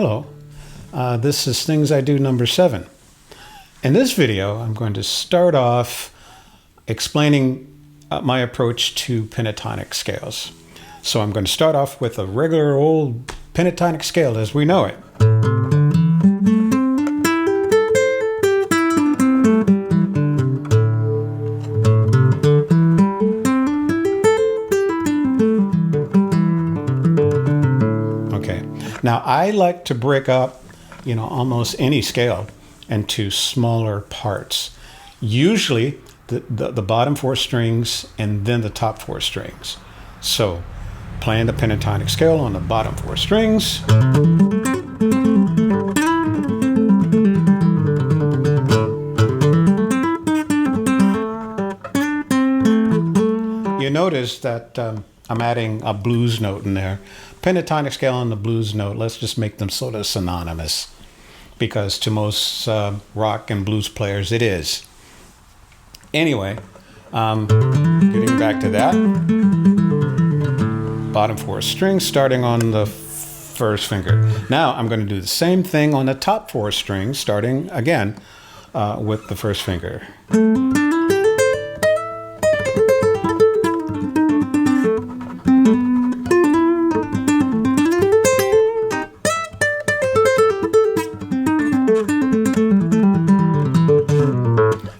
Hello, this is Things I Do number 7. In this video, I'm going to start off explaining my approach to pentatonic scales. So I'm going to start off with a regular old pentatonic scale as we know it. Now, I like to break up, almost any scale into smaller parts. Usually, the bottom 4 strings and then the top 4 strings. So, playing the pentatonic scale on the bottom 4 strings. You notice that I'm adding a blues note in there. Pentatonic scale and the blues note, let's just make them sort of synonymous, because to most rock and blues players it is. Anyway, getting back to that, bottom 4 strings starting on the first finger. Now I'm going to do the same thing on the top 4 strings, starting again with the first finger.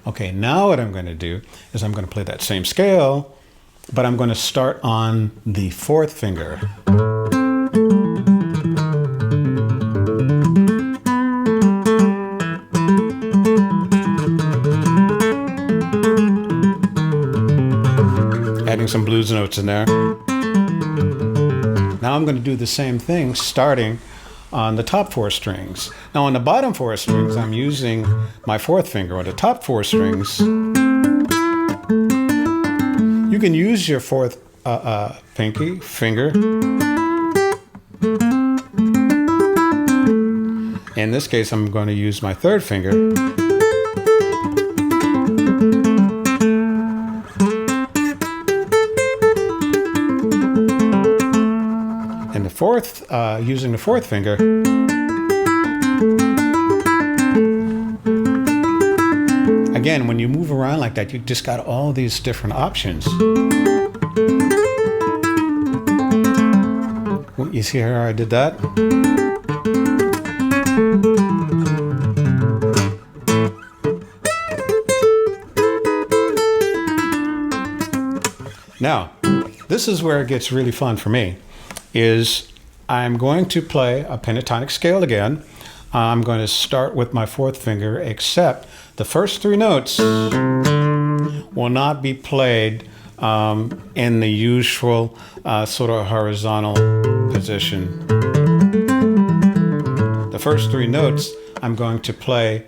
Okay, now what I'm going to do is I'm going to play that same scale, but I'm going to start on the 4th finger. Adding some blues notes in there. Now I'm going to do the same thing starting on the top 4 strings. Now on the bottom 4 strings, I'm using my 4th finger. On the top 4 strings, you can use your 4th pinky finger. In this case, I'm going to use my 3rd finger. And the 4th, using the 4th finger. Again, when you move around like that, you just got all these different options. You see how I did that? Now, this is where it gets really fun for me. Is I'm going to play a pentatonic scale again. I'm going to start with my 4th finger, except the first 3 notes will not be played in the usual sort of horizontal position. The first 3 notes I'm going to play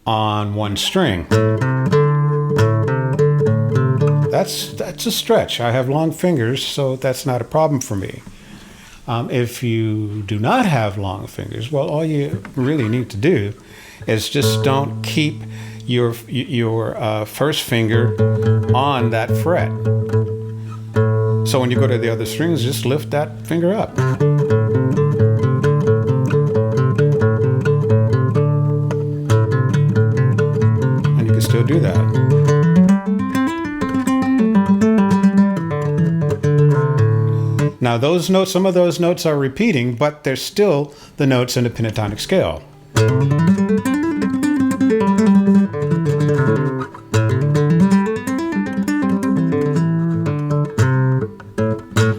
on 1 string. That's a stretch. I have long fingers, so that's not a problem for me. If you do not have long fingers, well, all you really need to do is just don't keep your first finger on that fret. So when you go to the other strings, just lift that finger up. And you can still do that. Now those notes, some of those notes are repeating, but they're still the notes in the pentatonic scale.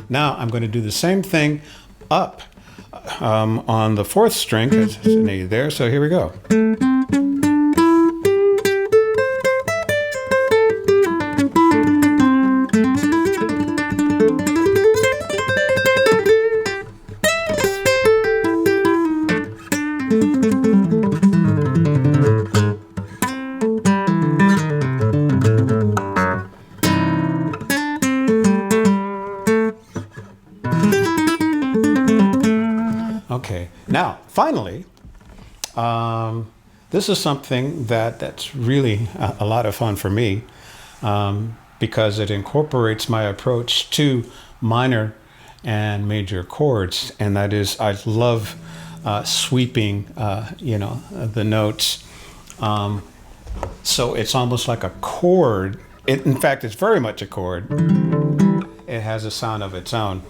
Now I'm going to do the same thing up on the 4th string. There's an A there, so here we go. Okay, now finally, this is something that's really a lot of fun for me. because it incorporates my approach to minor and major chords, and that is I love sweeping, the notes. So it's almost like a chord. In fact, it's very much a chord. It has a sound of its own.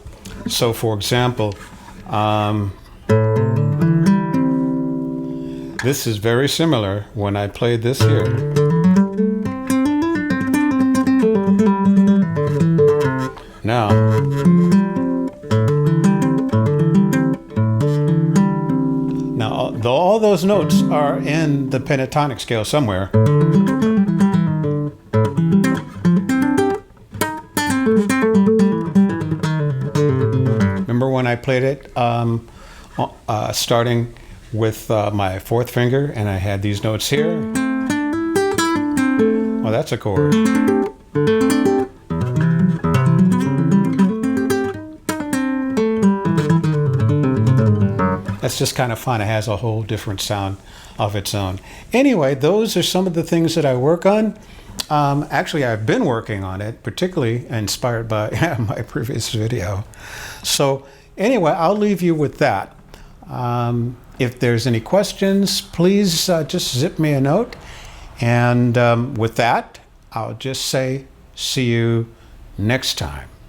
So, for example, this is very similar when I played this here. Now, all those notes are in the pentatonic scale somewhere. Remember when I played it starting with my fourth finger and I had these notes here? Well, that's a chord. That's just kind of fun. It has a whole different sound of its own. Anyway, those are some of the things that I work on. Actually, I've been working on it, particularly inspired by my previous video. So anyway, I'll leave you with that. If there's any questions, please just zip me a note. And with that, I'll just say, see you next time.